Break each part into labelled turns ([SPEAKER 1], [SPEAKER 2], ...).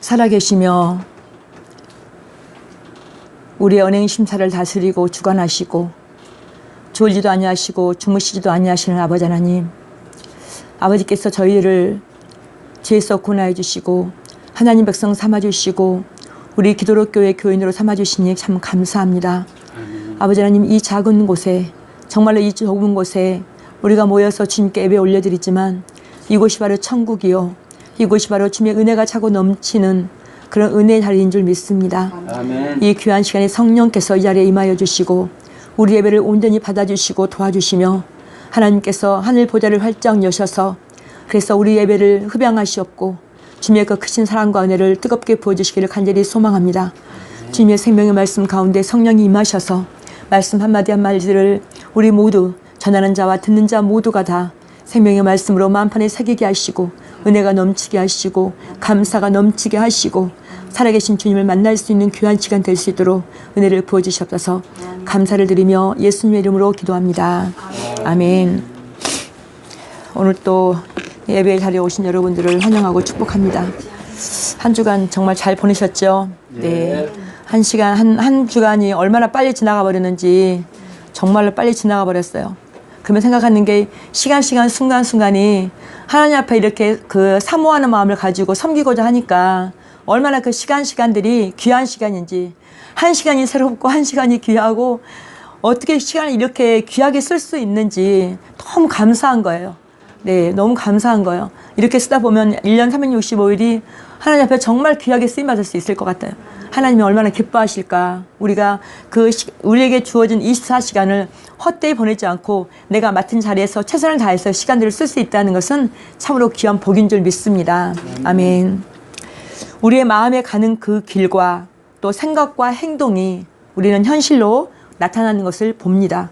[SPEAKER 1] 살아계시며 우리의 언행 심사를 다스리고 주관하시고 졸지도 아니하시고 주무시지도 아니하시는 아버지 하나님, 아버지께서 저희를 죄에서 구원하여 주시고 하나님 백성 삼아주시고 우리 기도로 교회 교인으로 삼아주시니 참 감사합니다. 아버지 하나님, 이 작은 곳에, 정말로 이 좁은 곳에 우리가 모여서 주님께 예배 올려드리지만 이곳이 바로 천국이요, 이곳이 바로 주님의 은혜가 차고 넘치는 그런 은혜의 자리인 줄 믿습니다. 아멘. 이 귀한 시간에 성령께서 이 자리에 임하여 주시고 우리 예배를 온전히 받아주시고 도와주시며 하나님께서 하늘 보좌를 활짝 여셔서 그래서 우리 예배를 흡양하시옵고 주님의 그 크신 사랑과 은혜를 뜨겁게 부어주시기를 간절히 소망합니다. 주님의 생명의 말씀 가운데 성령이 임하셔서 말씀 한마디 한마디를 우리 모두 전하는 자와 듣는 자 모두가 다 생명의 말씀으로 만판에 새기게 하시고 은혜가 넘치게 하시고 감사가 넘치게 하시고 살아계신 주님을 만날 수 있는 귀한 시간 될 수 있도록 은혜를 부어주시옵소서. 감사를 드리며 예수님의 이름으로 기도합니다. 아멘. 오늘 또 예배 자리에 오신 여러분들을 환영하고 축복합니다. 한 주간 정말 잘 보내셨죠? 네. 한 주간이 얼마나 빨리 지나가 버렸는지 정말로 빨리 지나가 버렸어요. 그러면 생각하는 게 시간 순간순간이 하나님 앞에 이렇게 그 사모하는 마음을 가지고 섬기고자 하니까 얼마나 그 시간들이 귀한 시간인지, 한 시간이 새롭고 한 시간이 귀하고 어떻게 시간을 이렇게 귀하게 쓸 수 있는지 너무 감사한 거예요. 네, 너무 감사한 거예요. 이렇게 쓰다 보면 1년 365일이 하나님 앞에 정말 귀하게 쓰임받을 수 있을 것 같아요. 하나님이 얼마나 기뻐하실까. 우리가 우리에게 주어진 24시간을 헛되이 보내지 않고 내가 맡은 자리에서 최선을 다해서 시간들을 쓸 수 있다는 것은 참으로 귀한 복인 줄 믿습니다. 아멘. 우리의 마음에 가는 그 길과 또 생각과 행동이 우리는 현실로 나타나는 것을 봅니다.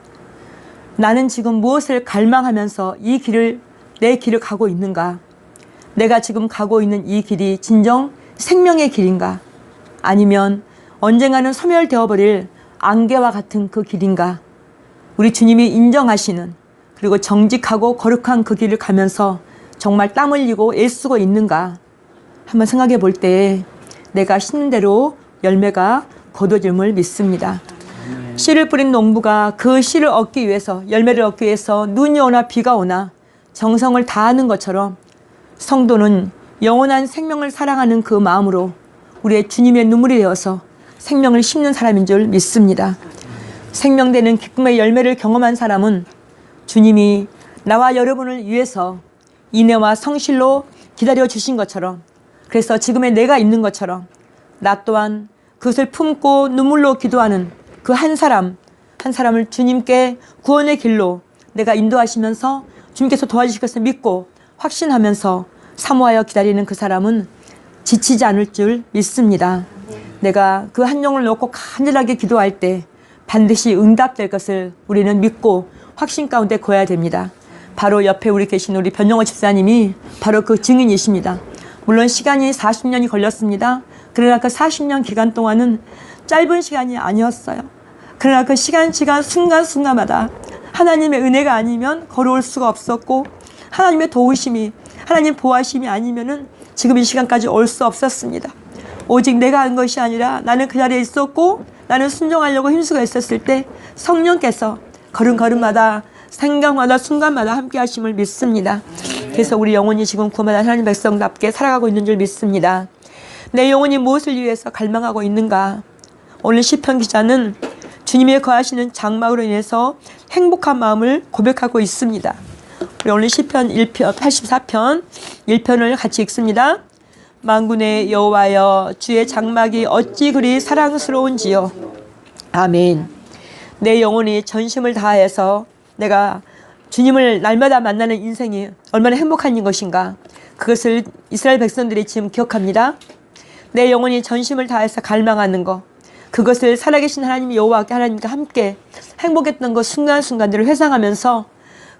[SPEAKER 1] 나는 지금 무엇을 갈망하면서 내 길을 가고 있는가? 내가 지금 가고 있는 이 길이 진정 생명의 길인가? 아니면 언젠가는 소멸되어 버릴 안개와 같은 그 길인가? 우리 주님이 인정하시는, 그리고 정직하고 거룩한 그 길을 가면서 정말 땀 흘리고 애쓰고 있는가? 한번 생각해 볼 때 내가 심는 대로 열매가 거둬짐을 믿습니다. 씨를 뿌린 농부가 그 씨를 얻기 위해서, 열매를 얻기 위해서 눈이 오나 비가 오나 정성을 다하는 것처럼 성도는 영원한 생명을 사랑하는 그 마음으로 우리의 주님의 눈물이 되어서 생명을 심는 사람인 줄 믿습니다. 생명되는 기쁨의 열매를 경험한 사람은 주님이 나와 여러분을 위해서 인애와 성실로 기다려 주신 것처럼, 그래서 지금의 내가 있는 것처럼 나 또한 그것을 품고 눈물로 기도하는 그 한 사람을 주님께 구원의 길로 내가 인도하시면서 주님께서 도와주실 것을 믿고 확신하면서 사모하여 기다리는 그 사람은 지치지 않을 줄 믿습니다. 내가 그 한 영을 놓고 간절하게 기도할 때 반드시 응답될 것을 우리는 믿고 확신 가운데 거해야 됩니다. 바로 옆에 계신 우리 변영호 집사님이 바로 그 증인이십니다. 물론 시간이 40년이 걸렸습니다. 그러나 그 40년 기간 동안은 짧은 시간이 아니었어요. 그러나 그 순간순간마다 하나님의 은혜가 아니면 걸어올 수가 없었고, 하나님의 도우심이, 하나님 보호하심이 아니면은 지금 이 시간까지 올 수 없었습니다. 오직 내가 한 것이 아니라 나는 그 자리에 있었고, 나는 순종하려고 힘쓰고 있었을 때 성령께서 걸음걸음마다, 생각마다, 순간마다 함께 하심을 믿습니다. 그래서 우리 영혼이 지금 구원받은 하나님 백성답게 살아가고 있는 줄 믿습니다. 내 영혼이 무엇을 위해서 갈망하고 있는가? 오늘 시편 기자는 주님의 거하시는 장막으로 인해서 행복한 마음을 고백하고 있습니다. 우리 오늘 시편 84편 1편을 같이 읽습니다. 만군의 여호와여, 주의 장막이 어찌 그리 사랑스러운지요. 아멘. 내 영혼이 전심을 다해서 내가 주님을 날마다 만나는 인생이 얼마나 행복한 것인가, 그것을 이스라엘 백성들이 지금 기억합니다. 내 영혼이 전심을 다해서 갈망하는 것, 그것을 살아계신 하나님 여호와께, 하나님과 함께 행복했던 그 순간순간들을 회상하면서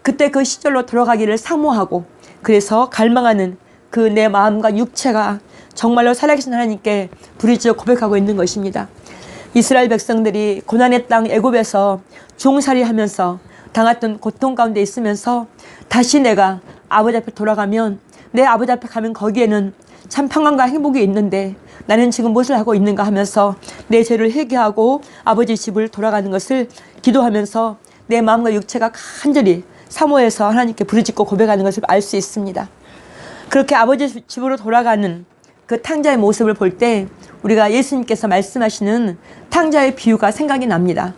[SPEAKER 1] 그때 그 시절로 돌아가기를 사모하고, 그래서 갈망하는 그 내 마음과 육체가 정말로 살아계신 하나님께 부르짖어 고백하고 있는 것입니다. 이스라엘 백성들이 고난의 땅 애굽에서 종살이하면서 당했던 고통 가운데 있으면서 다시 내가 아버지 앞에 돌아가면, 내 아버지 앞에 가면 거기에는 참 평안과 행복이 있는데 나는 지금 무엇을 하고 있는가 하면서 내 죄를 회개하고 아버지 집을 돌아가는 것을 기도하면서 내 마음과 육체가 간절히 사모해서 하나님께 부르짖고 고백하는 것을 알 수 있습니다. 그렇게 아버지 집으로 돌아가는 그 탕자의 모습을 볼 때 우리가 예수님께서 말씀하시는 탕자의 비유가 생각이 납니다.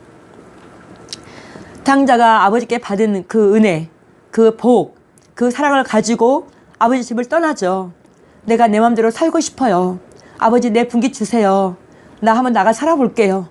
[SPEAKER 1] 탕자가 아버지께 받은 그 은혜, 그 복, 그 사랑을 가지고 아버지 집을 떠나죠. 내가 내 마음대로 살고 싶어요. 아버지 내 분깃 주세요. 나 한번 나가 살아볼게요.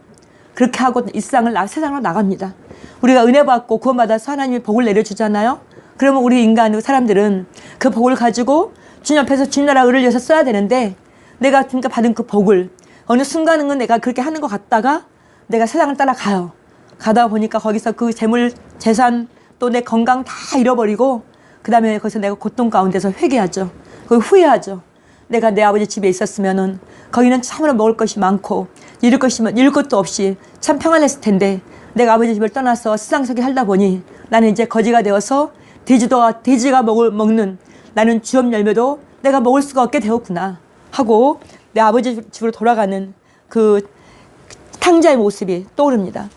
[SPEAKER 1] 그렇게 하고 이 세상으로 나갑니다. 우리가 은혜 받고 구원받아서 하나님이 복을 내려주잖아요. 그러면 우리 인간 사람들은 그 복을 가지고 주님 앞에서 주님 나라 의를 위해서 써야 되는데 내가 그러니까 받은 그 복을 어느 순간은 내가 그렇게 하는 것 같다가 내가 세상을 따라가요. 가다 보니까 거기서 그 재물, 재산 또 내 건강 다 잃어버리고 그 다음에 거기서 내가 고통 가운데서 회개하죠. 거기 후회하죠. 내가 내 아버지 집에 있었으면은 거기는 참으로 먹을 것이 많고 잃을 것도 없이 참 평안했을 텐데 내가 아버지 집을 떠나서 세상 속에 살다 보니 나는 이제 거지가 되어서 돼지가 먹는 나는 주업 열매도 내가 먹을 수가 없게 되었구나 하고 내 아버지 집으로 돌아가는 그 탕자의 모습이 떠오릅니다.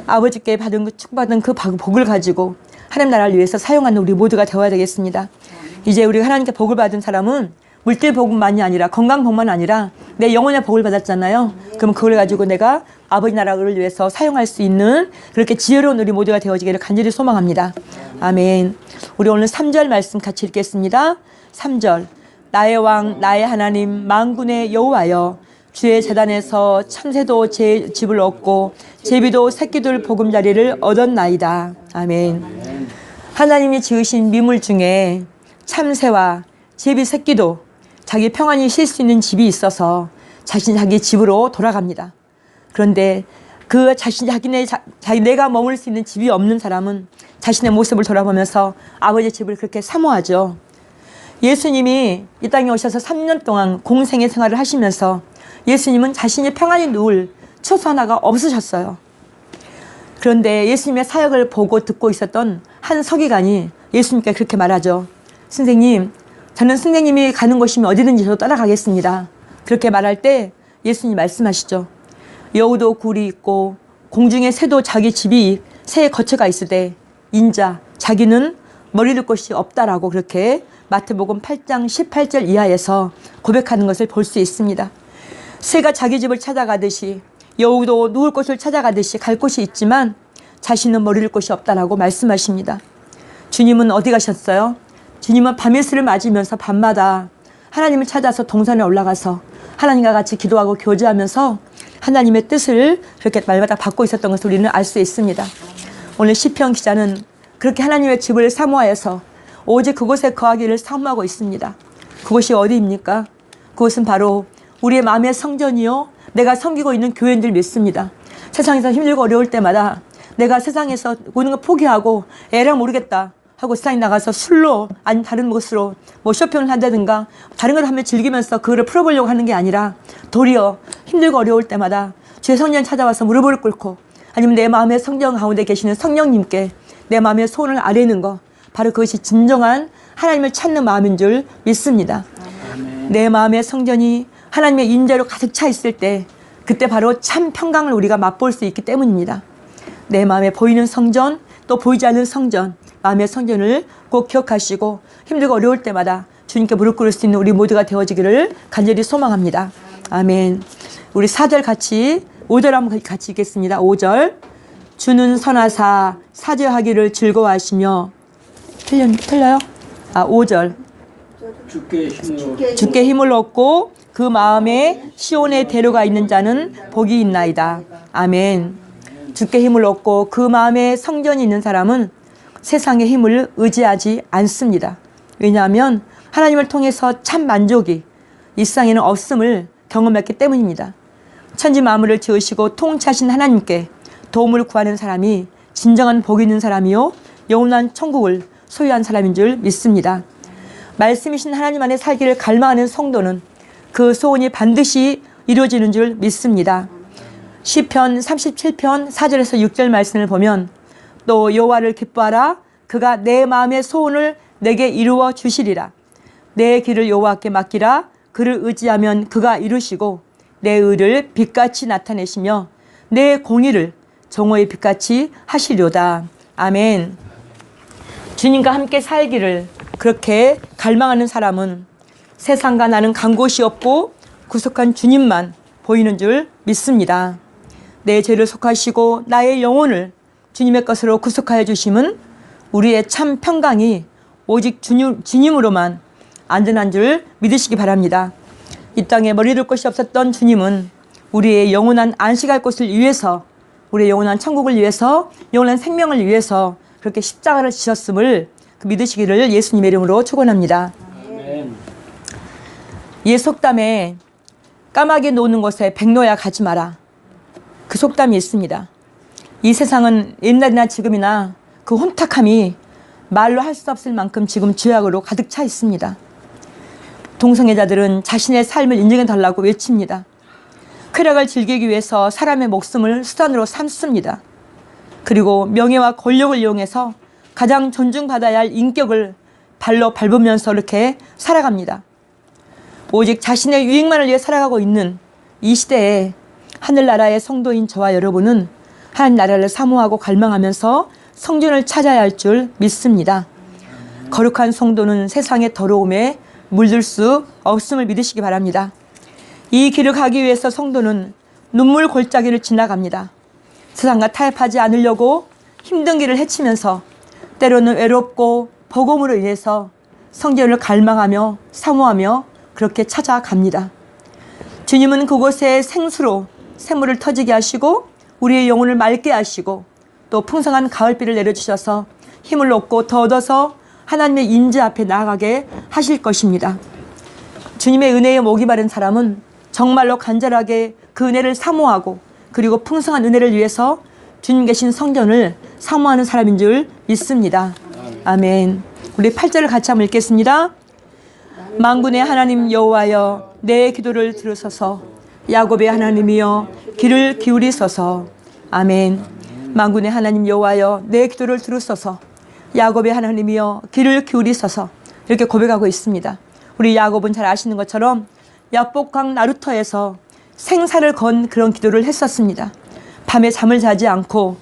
[SPEAKER 1] 아버지께 축복받은 그 복을 가지고 하나님 나라를 위해서 사용하는 우리 모두가 되어야 되겠습니다. 이제 우리가 하나님께 복을 받은 사람은 물질 복만이 아니라 건강 복만 아니라 내 영혼의 복을 받았잖아요. 그럼 그걸 가지고 내가 아버지 나라를 위해서 사용할 수 있는 그렇게 지혜로운 우리 모두가 되어지기를 간절히 소망합니다. 아멘. 우리 오늘 3절 말씀 같이 읽겠습니다. 3절. 나의 왕 나의 하나님 만군의 여호와여 주의 제단에서 참새도 제 집을 얻고 제비도 새끼들 보금자리를 얻었나이다. 아멘. 하나님이 지으신 미물 중에 참새와 제비 새끼도 자기 평안히 쉴 수 있는 집이 있어서 자기 집으로 돌아갑니다. 그런데 그 내가 머물 수 있는 집이 없는 사람은 자신의 모습을 돌아보면서 아버지 집을 그렇게 사모하죠. 예수님이 이 땅에 오셔서 3년 동안 공생의 생활을 하시면서 예수님은 자신이 평안히 누울 처소 하나가 없으셨어요. 그런데 예수님의 사역을 보고 듣고 있었던 한 서기관이 예수님께 그렇게 말하죠. 선생님, 저는 선생님이 가는 곳이면 어디든지 저도 따라가겠습니다. 그렇게 말할 때 예수님 말씀하시죠. 여우도 굴이 있고 공중의 새도 자기 새의 거처가 있으되 인자 자기는 머리 둘 곳이 없다라고 그렇게 마태복음 8장 18절 이하에서 고백하는 것을 볼 수 있습니다. 새가 자기 집을 찾아가듯이 여우도 누울 곳을 찾아가듯이 갈 곳이 있지만 자신은 머리 둘 곳이 없다라고 말씀하십니다. 주님은 어디 가셨어요? 주님은 밤일스를 맞으면서 밤마다 하나님을 찾아서 동산에 올라가서 하나님과 같이 기도하고 교제하면서 하나님의 뜻을 그렇게 날마다 받고 있었던 것을 우리는 알 수 있습니다. 오늘 시편 기자는 그렇게 하나님의 집을 사모하여서 오직 그곳에 거하기를 사모하고 있습니다. 그곳이 어디입니까? 그곳은 바로 우리의 마음의 성전이요 내가 섬기고 있는 교회인 줄 믿습니다. 세상에서 힘들고 어려울 때마다 내가 세상에서 모든 걸 포기하고 에랑 모르겠다 하고 세상에 나가서 술로 아니 다른 것으로 쇼핑을 한다든가 다른 걸 하면 즐기면서 그거를 풀어보려고 하는 게 아니라 도리어 힘들고 어려울 때마다 주의 성령 찾아와서 무릎을 꿇고 아니면 내 마음의 성전 가운데 계시는 성령님께 내 마음의 소원을 아뢰는 거 바로 그것이 진정한 하나님을 찾는 마음인 줄 믿습니다. 내 마음의 성전이 하나님의 인자로 가득 차 있을 때 그때 바로 참 평강을 우리가 맛볼 수 있기 때문입니다. 내 마음에 보이는 성전 또 보이지 않는 성전 마음의 성전을 꼭 기억하시고 힘들고 어려울 때마다 주님께 무릎 꿇을 수 있는 우리 모두가 되어지기를 간절히 소망합니다. 아멘. 우리 4절 5절 한번 같이 읽겠습니다. 5절. 주는 선하사 사죄하기를 즐거워하시며 틀려요? 5절. 주께 힘을 얻고 그 마음에 시온에 데려가 있는 자는 복이 있나이다. 아멘. 주께 힘을 얻고 그 마음에 성전이 있는 사람은 세상의 힘을 의지하지 않습니다. 왜냐하면 하나님을 통해서 참 만족이 이 세상에는 없음을 경험했기 때문입니다. 천지 만물을 지으시고 통치하신 하나님께 도움을 구하는 사람이 진정한 복이 있는 사람이요 영원한 천국을 소유한 사람인 줄 믿습니다. 말씀이신 하나님 안에 살기를 갈망하는 성도는 그 소원이 반드시 이루어지는 줄 믿습니다. 시편 37편 4절에서 6절 말씀을 보면 또 여호와를 기뻐하라 그가 내 마음의 소원을 내게 이루어 주시리라. 내 길을 여호와께 맡기라. 그를 의지하면 그가 이루시고 내 의를 빛같이 나타내시며 내 공의를 정오의 빛같이 하시려다. 아멘. 주님과 함께 살기를 그렇게 갈망하는 사람은 세상과 나는 간 곳이 없고 구속한 주님만 보이는 줄 믿습니다. 내 죄를 속하시고 나의 영혼을 주님의 것으로 구속하여 주심은 우리의 참 평강이 오직 주님으로만 안전한 줄 믿으시기 바랍니다. 이 땅에 머리둘 곳이 없었던 주님은 우리의 영원한 안식할 곳을 위해서, 우리의 영원한 천국을 위해서, 영원한 생명을 위해서 그렇게 십자가를 지셨음을 믿으시기를 예수님의 이름으로 축원합니다. 옛 속담에 까마귀 노는 곳에 백로야 가지 마라. 그 속담이 있습니다. 이 세상은 옛날이나 지금이나 그 혼탁함이 말로 할 수 없을 만큼 지금 죄악으로 가득 차 있습니다. 동성애자들은 자신의 삶을 인정해 달라고 외칩니다. 쾌락을 즐기기 위해서 사람의 목숨을 수단으로 삼습니다. 그리고 명예와 권력을 이용해서 가장 존중받아야 할 인격을 발로 밟으면서 이렇게 살아갑니다. 오직 자신의 유익만을 위해 살아가고 있는 이 시대에 하늘나라의 성도인 저와 여러분은 하나님 나라를 사모하고 갈망하면서 성전을 찾아야 할 줄 믿습니다. 거룩한 성도는 세상의 더러움에 물들 수 없음을 믿으시기 바랍니다. 이 길을 가기 위해서 성도는 눈물 골짜기를 지나갑니다. 세상과 타협하지 않으려고 힘든 길을 헤치면서 때로는 외롭고 버거움으로 인해서 성전을 갈망하며 사모하며 그렇게 찾아갑니다. 주님은 그곳에 생수로 샘물을 터지게 하시고 우리의 영혼을 맑게 하시고 또 풍성한 가을비를 내려주셔서 힘을 얻고 더 얻어서 하나님의 임재 앞에 나아가게 하실 것입니다. 주님의 은혜에 목이 마른 사람은 정말로 간절하게 그 은혜를 사모하고 그리고 풍성한 은혜를 위해서 주님 계신 성전을 사모하는 사람인 줄 믿습니다. 아멘. 우리 8절을 같이 한번 읽겠습니다. 만군의 하나님 여호와여 내 기도를 들으소서. 야곱의 하나님이여 귀를 기울이소서. 아멘. 만군의 하나님 여호와여 내 기도를 들으소서. 야곱의 하나님이여 귀를 기울이소서. 이렇게 고백하고 있습니다. 우리 야곱은 잘 아시는 것처럼 야복강 나루터에서 생사를 건 그런 기도를 했었습니다. 밤에 잠을 자지 않고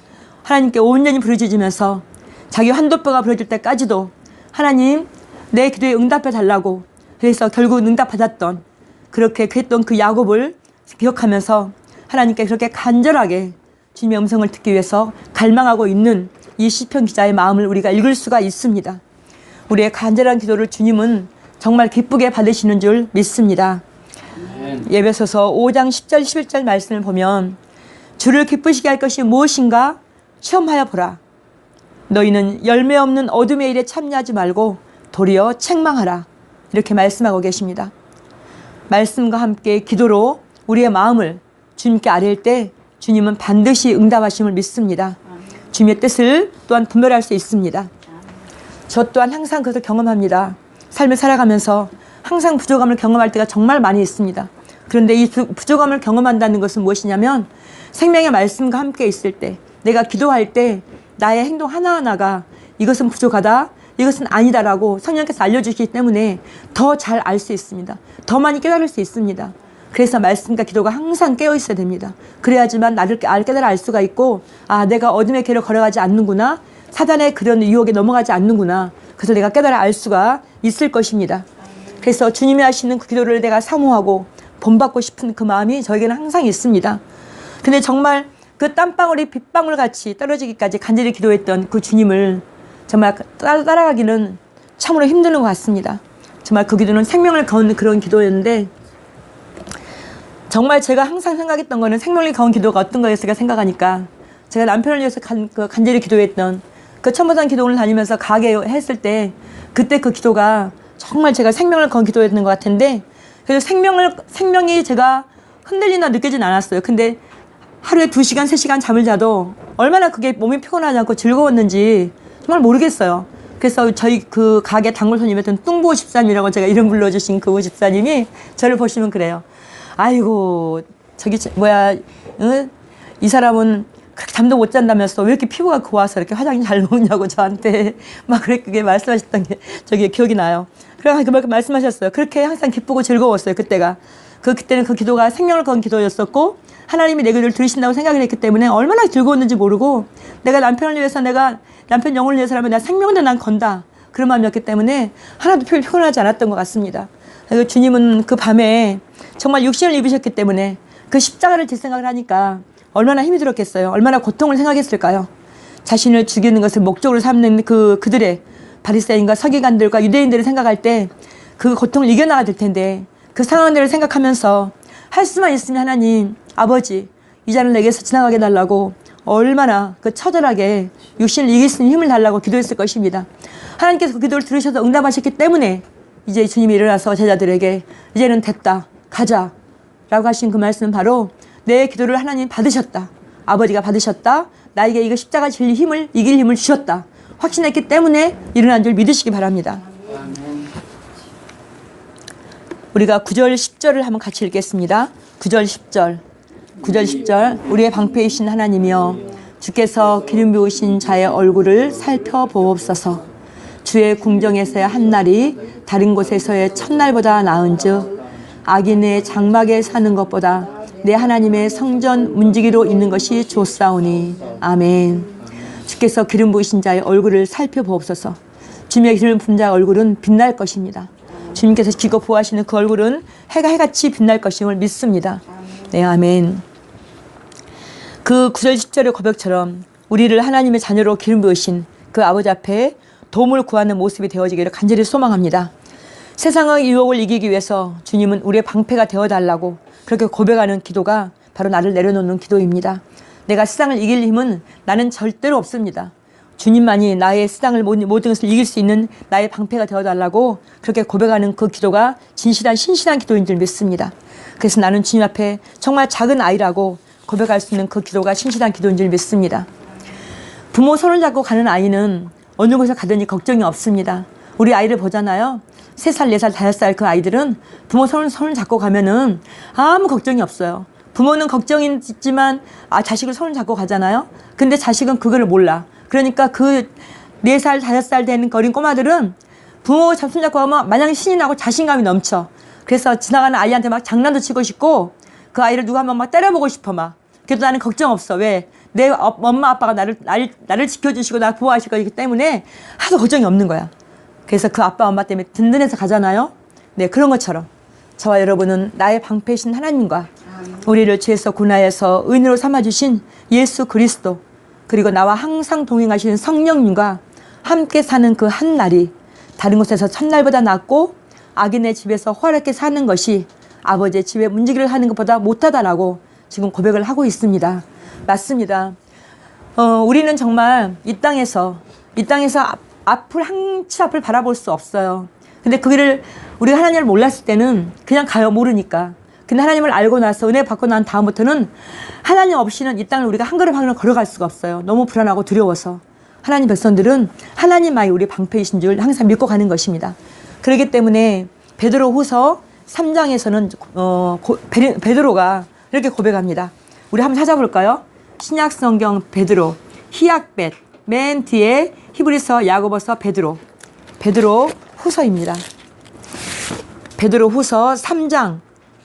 [SPEAKER 1] 하나님께 온전히 부르짖으면서 자기 환도뼈가 부러질 때까지도 하나님 내 기도에 응답해 달라고, 그래서 결국 응답받았던, 그렇게 했던 그 야곱을 기억하면서 하나님께 그렇게 간절하게 주님의 음성을 듣기 위해서 갈망하고 있는 이 시편 기자의 마음을 우리가 읽을 수가 있습니다. 우리의 간절한 기도를 주님은 정말 기쁘게 받으시는 줄 믿습니다. 에베소서 5장 10절 11절 말씀을 보면 주를 기쁘시게 할 것이 무엇인가 시험하여 보라. 너희는 열매 없는 어둠의 일에 참여하지 말고 도리어 책망하라. 이렇게 말씀하고 계십니다. 말씀과 함께 기도로 우리의 마음을 주님께 아뢰일 때 주님은 반드시 응답하심을 믿습니다. 주님의 뜻을 또한 분별할 수 있습니다. 저 또한 항상 그것을 경험합니다. 삶을 살아가면서 항상 부족함을 경험할 때가 정말 많이 있습니다. 그런데 이 부족함을 경험한다는 것은 무엇이냐면 생명의 말씀과 함께 있을 때, 내가 기도할 때 나의 행동 하나하나가 이것은 부족하다, 이것은 아니다라고 성령께서 알려주시기 때문에 더 잘 알 수 있습니다. 더 많이 깨달을 수 있습니다. 그래서 말씀과 기도가 항상 깨어 있어야 됩니다. 그래야지만 나를 깨달아 알 수가 있고, 아, 내가 어둠의 길을 걸어가지 않는구나, 사단의 그런 유혹에 넘어가지 않는구나, 그래서 내가 깨달아 알 수가 있을 것입니다. 그래서 주님이 하시는 그 기도를 내가 사모하고 본받고 싶은 그 마음이 저에게는 항상 있습니다. 근데 정말 그 땀방울이 빗방울 같이 떨어지기까지 간절히 기도했던 그 주님을 정말 따라가기는 참으로 힘든 것 같습니다. 정말 그 기도는 생명을 거는 그런 기도였는데, 정말 제가 항상 생각했던 거는 생명을 거는 기도가 어떤 거였을까 생각하니까, 제가 남편을 위해서 간절히 기도했던 그 천부산 기도원을 다니면서 가게 했을 때 그때 그 기도가 정말 제가 생명을 건 기도였던 것 같은데, 그래서 생명이 제가 흔들리나 느끼진 않았어요. 근데 하루에 2시간, 3시간 잠을 자도 얼마나 그게 몸이 피곤하지 않고 즐거웠는지 정말 모르겠어요. 그래서 저희 그 가게 단골 손님이었던 뚱보 집사님이라고 제가 이름 불러주신 그 집사님이 저를 보시면 그래요. 아이고, 저기 이 사람은 그렇게 잠도 못 잔다면서 왜 이렇게 피부가 고와서 이렇게 화장이 잘 나오냐고 저한테 막 그렇게 말씀하셨던 게 저기 기억이 나요. 그래서 그렇게 말씀하셨어요. 그렇게 항상 기쁘고 즐거웠어요. 그때는 그 기도가 생명을 건 기도였었고 하나님이 내 기도를 들으신다고 생각을 했기 때문에 얼마나 즐거웠는지 모르고 내가 남편을 위해서 내가 남편 영혼을 위해서라면 내가 생명도 난 건다. 그런 마음이었기 때문에 하나도 피곤하지 않았던 것 같습니다. 그리고 주님은 그 밤에 정말 육신을 입으셨기 때문에 그 십자가를 질 생각을 하니까 얼마나 힘이 들었겠어요. 얼마나 고통을 생각했을까요. 자신을 죽이는 것을 목적으로 삼는 그들의 바리새인과 서기관들과 유대인들을 생각할 때 그 고통을 이겨나가야 될 텐데 그 상황들을 생각하면서 할 수만 있으면 하나님 아버지 이 잔을 내게서 지나가게 달라고 얼마나 그 처절하게 육신을 이길 수 있는 힘을 달라고 기도했을 것입니다. 하나님께서 그 기도를 들으셔서 응답하셨기 때문에 이제 주님이 일어나서 제자들에게 이제는 됐다 가자 라고 하신 그 말씀은 바로 내 기도를 하나님 받으셨다. 아버지가 받으셨다. 나에게 이거 십자가 질 힘을 이길 힘을 주셨다. 확신했기 때문에 일어난 줄 믿으시기 바랍니다. 우리가 9절 10절을 한번 같이 읽겠습니다. 9절 10절 9절 10절 우리의 방패이신 하나님이여 주께서 기름 부으신 자의 얼굴을 살펴보옵소서. 주의 궁정에서의 한날이 다른 곳에서의 첫날보다 나은즉 악인의 장막에 사는 것보다 내 하나님의 성전 문지기로 있는 것이 좋사오니. 아멘. 주께서 기름 부으신 자의 얼굴을 살펴보옵소서. 주님의 기름 부은 자의 얼굴은 빛날 것입니다. 주님께서 지고 보호하시는 그 얼굴은 해같이 빛날 것임을 믿습니다. 네, 아멘. 그 9절 10절의 고백처럼 우리를 하나님의 자녀로 기름 부으신 그 아버지 앞에 도움을 구하는 모습이 되어지기를 간절히 소망합니다. 세상의 유혹을 이기기 위해서 주님은 우리의 방패가 되어달라고 그렇게 고백하는 기도가 바로 나를 내려놓는 기도입니다. 내가 세상을 이길 힘은 나는 절대로 없습니다. 주님만이 나의 세상을 모든 것을 이길 수 있는 나의 방패가 되어달라고 그렇게 고백하는 그 기도가 진실한 신실한 기도인 줄 믿습니다. 그래서 나는 주님 앞에 정말 작은 아이라고 고백할 수 있는 그 기도가 신실한 기도인 줄 믿습니다. 부모 손을 잡고 가는 아이는 어느 곳에 가든지 걱정이 없습니다. 우리 아이를 보잖아요. 3살, 4살, 5살 그 아이들은 부모 손을 잡고 가면은 아무 걱정이 없어요. 부모는 걱정이 있지만 자식을 손을 잡고 가잖아요. 근데 자식은 그거를 몰라. 그러니까 그 4살, 5살 된 어린 꼬마들은 부모 손 잡고 가면 마냥 신이 나고 자신감이 넘쳐. 그래서 지나가는 아이한테 막 장난도 치고 싶고 그 아이를 누가 한번 막 때려보고 싶어 막. 그래도 나는 걱정 없어. 왜? 내 엄마 아빠가 나를 지켜주시고 나 보호하실 거기 때문에 하도 걱정이 없는 거야. 그래서 그 아빠 엄마 때문에 든든해서 가잖아요. 네, 그런 것처럼 저와 여러분은 나의 방패이신 하나님과 우리를 죄에서 구원하여서 의인으로 삼아주신 예수 그리스도 그리고 나와 항상 동행하시는 성령님과 함께 사는 그 한 날이 다른 곳에서 첫날보다 낫고 악인의 집에서 화렵게 사는 것이 아버지의 집에 문지기를 하는 것보다 못하다라고 지금 고백을 하고 있습니다. 맞습니다. 우리는 정말 이 땅에서 한치 앞을 바라볼 수 없어요. 근데 그거를 우리가 하나님을 몰랐을 때는 그냥 가요. 모르니까. 근데 하나님을 알고 나서 은혜 받고 난 다음부터는 하나님 없이는 이 땅을 우리가 한 걸음 한 걸음 걸어갈 수가 없어요. 너무 불안하고 두려워서. 하나님 백성들은 하나님만이 우리 방패이신 줄 항상 믿고 가는 것입니다. 그렇기 때문에 베드로후서 3장에서는 베드로가 이렇게 고백합니다. 우리 한번 찾아볼까요? 신약성경 베드로, 히약벳, 맨 뒤에 히브리서, 야고보서, 베드로 후서입니다. 베드로 후서 3장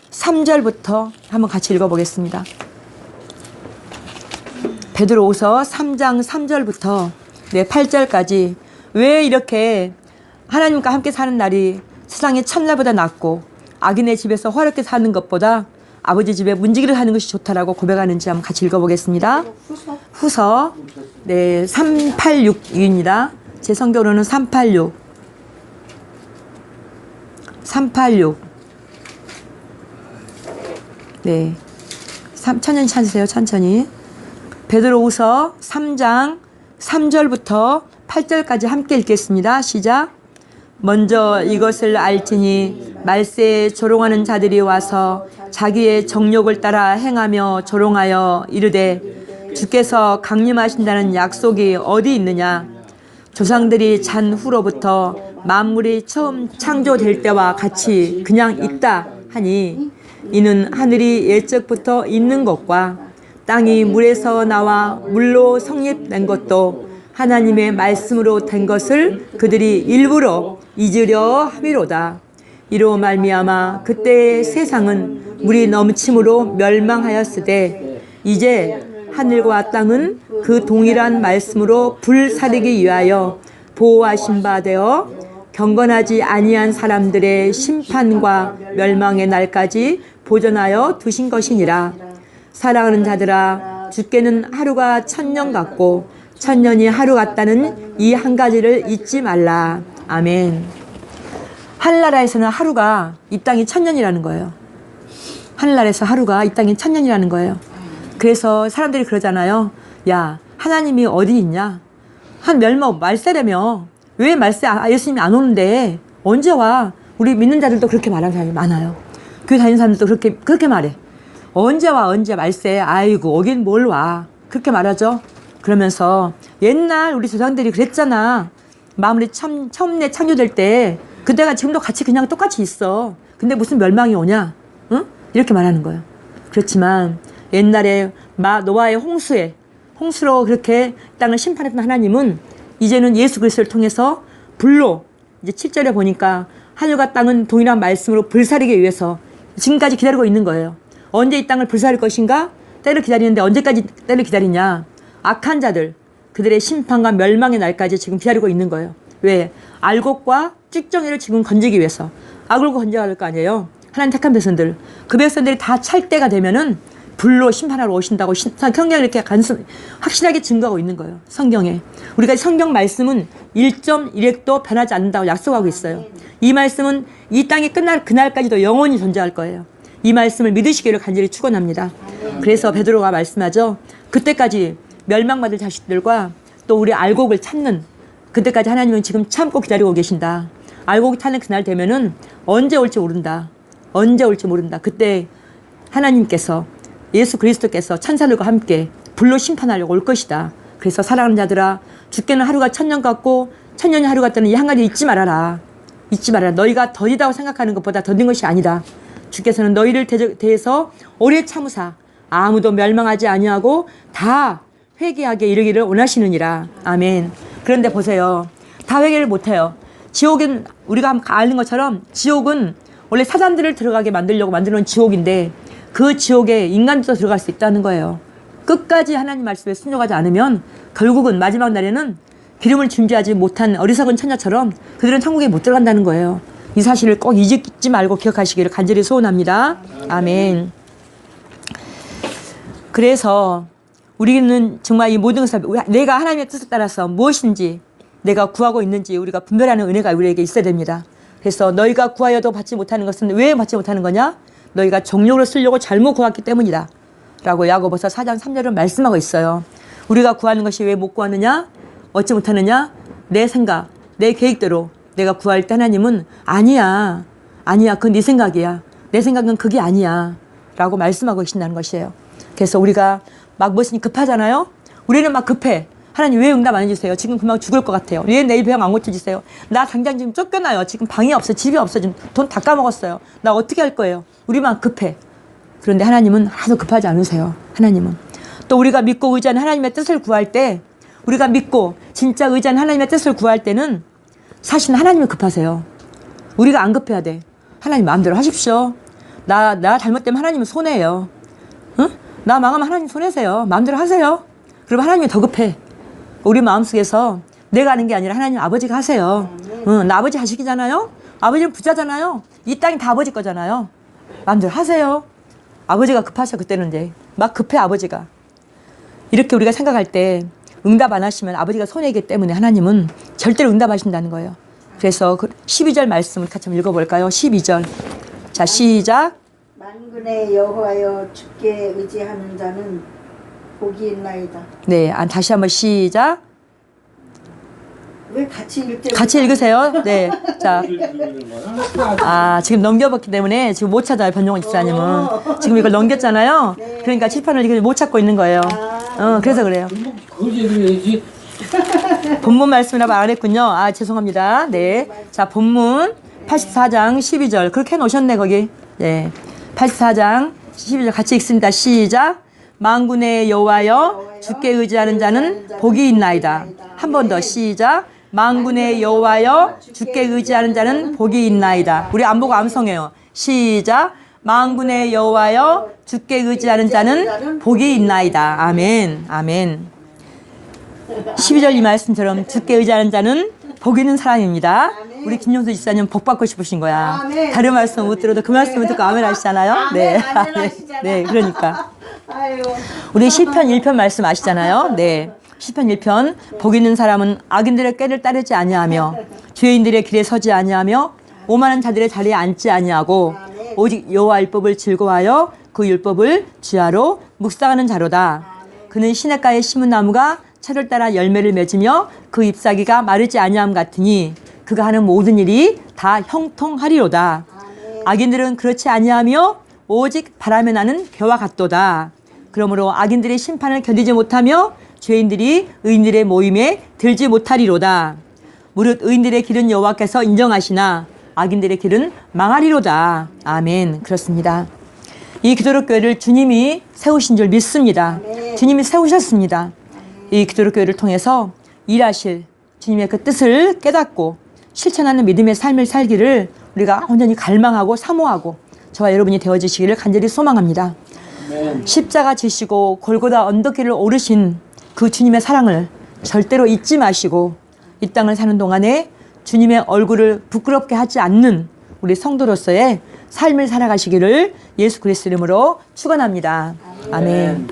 [SPEAKER 1] 3절부터 한번 같이 읽어보겠습니다. 베드로 후서 3장 3절부터 8절까지 왜 이렇게 하나님과 함께 사는 날이 세상의 첫날보다 낫고 악인의 집에서 화렵게 사는 것보다 아버지 집에 문지기를 하는 것이 좋다라고 고백하는지 한번 같이 읽어보겠습니다. 후서 386입니다. 제 성경으로는 386. 네, 천천히 찾으세요. 천천히. 베드로후서 3장 3절부터 8절까지 함께 읽겠습니다. 시작. 먼저 이것을 알지니 말세에 조롱하는 자들이 와서 자기의 정욕을 따라 행하며 조롱하여 이르되 주께서 강림하신다는 약속이 어디 있느냐. 조상들이 잔 후로부터 만물이 처음 창조될 때와 같이 그냥 있다 하니 이는 하늘이 옛적부터 있는 것과 땅이 물에서 나와 물로 성립된 것도 하나님의 말씀으로 된 것을 그들이 일부러 잊으려 함이로다. 이로 말미암아 그때 세상은 물이 넘침으로 멸망하였으되 이제 하늘과 땅은 그 동일한 말씀으로 불사르기 위하여 보호하신 바 되어 경건하지 아니한 사람들의 심판과 멸망의 날까지 보존하여 두신 것이니라. 사랑하는 자들아, 주께는 하루가 1000년 같고 1000년이 하루 같다는 이 한 가지를 잊지 말라. 아멘. 하늘나라에서는 하루가 이 땅이 1000년이라는 거예요. 하늘나라에서 하루가 이 땅이 1000년이라는 거예요. 그래서 사람들이 그러잖아요. 야, 하나님이 어디 있냐? 한 멸망 말세라며. 왜 말세 예수님이 안 오는데 언제 와? 우리 믿는 자들도 그렇게 말하는 사람이 많아요. 교회 다니는 사람들도 그렇게 말해. 언제 와? 언제 말세? 아이고 오긴 뭘 와? 그렇게 말하죠. 그러면서 옛날 우리 조상들이 그랬잖아. 마무리 처음에 창조될 때 그때가 지금도 같이 그냥 똑같이 있어. 근데 무슨 멸망이 오냐? 응? 이렇게 말하는 거예요. 그렇지만 옛날에 노아의 홍수로 그렇게 땅을 심판했던 하나님은 이제는 예수 그리스도를 통해서 불로 이제 7절에 보니까 하늘과 땅은 동일한 말씀으로 불사르기 위해서 지금까지 기다리고 있는 거예요. 언제 이 땅을 불사를 것인가? 때를 기다리는데 언제까지 때를 기다리냐? 악한 자들, 그들의 심판과 멸망의 날까지 지금 기다리고 있는 거예요. 왜? 알곡과 찍정이를 지금 건지기 위해서. 악을 건져야 할 거 아니에요. 하나님 택한 백성들. 그 백성들이 다 찰 때가 되면은 불로 심판하러 오신다고 성경에 이렇게 확실하게 증거하고 있는 거예요. 성경에. 우리가 성경 말씀은 1.1획도 변하지 않는다고 약속하고 있어요. 이 말씀은 이 땅이 끝날 그날까지도 영원히 존재할 거예요. 이 말씀을 믿으시기를 간절히 축원합니다. 그래서 베드로가 말씀하죠. 그때까지 멸망받을 자식들과 또 우리 알곡을 찾는 그때까지 하나님은 지금 참고 기다리고 계신다. 알곡이 타는 그날 되면은 언제 올지 모른다. 언제 올지 모른다. 그때 하나님께서 예수 그리스도께서 천사들과 함께 불로 심판하려고 올 것이다. 그래서 사랑하는 자들아, 주께는 하루가 1000년 같고 1000년이 하루 같다는 이 한 가지 잊지 말아라. 잊지 말아라. 너희가 더디다고 생각하는 것보다 더딘 것이 아니다. 주께서는 너희를 대해서 오래 참으사 아무도 멸망하지 아니하고 다 회개하게 이르기를 원하시느니라. 아멘. 그런데 보세요. 다 회개를 못해요. 지옥은 우리가 아는 것처럼 지옥은 원래 사단들을 들어가게 만들려고 만드는 지옥인데 그 지옥에 인간도 들어갈 수 있다는 거예요. 끝까지 하나님 말씀에 순종하지 않으면 결국은 마지막 날에는 기름을 준비하지 못한 어리석은 처녀처럼 그들은 천국에 못 들어간다는 거예요. 이 사실을 꼭 잊지 말고 기억하시기를 간절히 소원합니다. 아멘. 그래서 우리는 정말 이 모든 것을 내가 하나님의 뜻에 따라서 무엇인지 내가 구하고 있는지 우리가 분별하는 은혜가 우리에게 있어야 됩니다. 그래서 너희가 구하여도 받지 못하는 것은 왜 받지 못하는 거냐? 너희가 정욕으로 쓰려고 잘못 구했기 때문이다. 라고 야고보서 4장 3절은 말씀하고 있어요. 우리가 구하는 것이 왜 못 구하느냐? 얻지 못하느냐? 내 생각, 내 계획대로 내가 구할 때 하나님은 아니야. 그건 네 생각이야. 내 생각은 그게 아니야. 라고 말씀하고 계신다는 것이에요. 그래서 우리가 막 무엇이 급하잖아요? 우리는 막 급해. 하나님 왜 응답 안 해주세요? 지금 금방 죽을 것 같아요. 왜 내일 병 안 고쳐주세요? 나 당장 지금 쫓겨나요. 지금 방이 없어요. 집이 없어요. 지금 돈 다 까먹었어요. 나 어떻게 할 거예요? 우리만 급해. 그런데 하나님은 하나도 급하지 않으세요. 하나님은. 또 우리가 믿고 의지하는 하나님의 뜻을 구할 때 우리가 믿고 진짜 의지하는 하나님의 뜻을 구할 때는 사실은 하나님이 급하세요. 우리가 안 급해야 돼. 하나님 마음대로 하십시오. 나 잘못되면 하나님은 손해예요. 응? 나 망하면 하나님 손해세요. 마음대로 하세요. 그러면 하나님이 더 급해. 우리 마음속에서 내가 하는 게 아니라 하나님 아버지가 하세요. 응, 나 아버지 자식이잖아요. 아버지는 부자잖아요. 이 땅이 다 아버지 거잖아요. 마음대로 하세요. 아버지가 급하셔. 그때는 이제 막 급해 아버지가. 이렇게 우리가 생각할 때 응답 안 하시면 아버지가 손해이기 때문에 하나님은 절대로 응답하신다는 거예요. 그래서 12절 말씀을 같이 한번 읽어볼까요? 12절. 자, 시작.
[SPEAKER 2] 만군의 여호와여 주께 의지하는 자는 복이 있나이다.
[SPEAKER 1] 네, 다시 한번 시작.
[SPEAKER 2] 왜 같이
[SPEAKER 1] 같이 읽으세요. 네, 자, 지금 넘겨봤기 때문에 지금 못 찾아요. 변종원 집사님은 지금 이걸 넘겼잖아요.
[SPEAKER 2] 네.
[SPEAKER 1] 그러니까 칠판을 이렇게 못 찾고 있는 거예요. 그래서 그래요. 본문 말씀이라고 안 했군요. 죄송합니다. 네, 자, 본문 84장 12절 그렇게 해놓으셨네 거기. 네, 84장 12절 같이 읽습니다. 시작. 만군의 여호와여 주께 의지하는 자는 복이 있나이다. 한 번 더 시작. 만군의 여호와여 주께 의지하는 자는 복이 있나이다. 우리 안 보고 암송해요. 시작. 만군의 여호와여 주께 의지하는 자는 복이 있나이다. 아멘. 아멘. 12절 이 말씀처럼 주께 의지하는 자는 복 있는 사람입니다. 우리 김용수 지사님 복 받고 싶으신 거야.
[SPEAKER 2] 아멘.
[SPEAKER 1] 다른 말씀 못 들어도 그 말씀을 듣고 아멘 하시잖아요. 네.
[SPEAKER 2] 아멘 하시잖아.
[SPEAKER 1] 네, 그러니까.
[SPEAKER 2] 아유.
[SPEAKER 1] 우리 시편 1편 말씀 아시잖아요. 네. 시편 1편 복 있는 사람은 악인들의 꾀를 따르지 아니하며 죄인들의 길에 서지 아니하며 오만한 자들의 자리에 앉지 아니하고 오직 여호와 율법을 즐거워하여 그 율법을 주야로 묵상하는 자로다. 그는 시냇가에 심은 나무가 철을 따라 열매를 맺으며 그 잎사귀가 마르지 아니함 같으니 그가 하는 모든 일이 다 형통하리로다. 악인들은 그렇지 아니하며 오직 바람에 나는 겨와 같도다. 그러므로 악인들의 심판을 견디지 못하며 죄인들이 의인들의 모임에 들지 못하리로다. 무릇 의인들의 길은 여호와께서 인정하시나 악인들의 길은 망하리로다. 아멘. 그렇습니다. 이 기도록 교회를 주님이 세우신 줄 믿습니다. 주님이 세우셨습니다. 이 기도록 교회를 통해서 일하실 주님의 그 뜻을 깨닫고 실천하는 믿음의 삶을 살기를 우리가 온전히 갈망하고 사모하고 저와 여러분이 되어주시기를 간절히 소망합니다. 십자가 지시고 골고다 언덕길을 오르신 그 주님의 사랑을 절대로 잊지 마시고 이 땅을 사는 동안에 주님의 얼굴을 부끄럽게 하지 않는 우리 성도로서의 삶을 살아가시기를 예수 그리스도 이름으로 축원합니다. 아멘.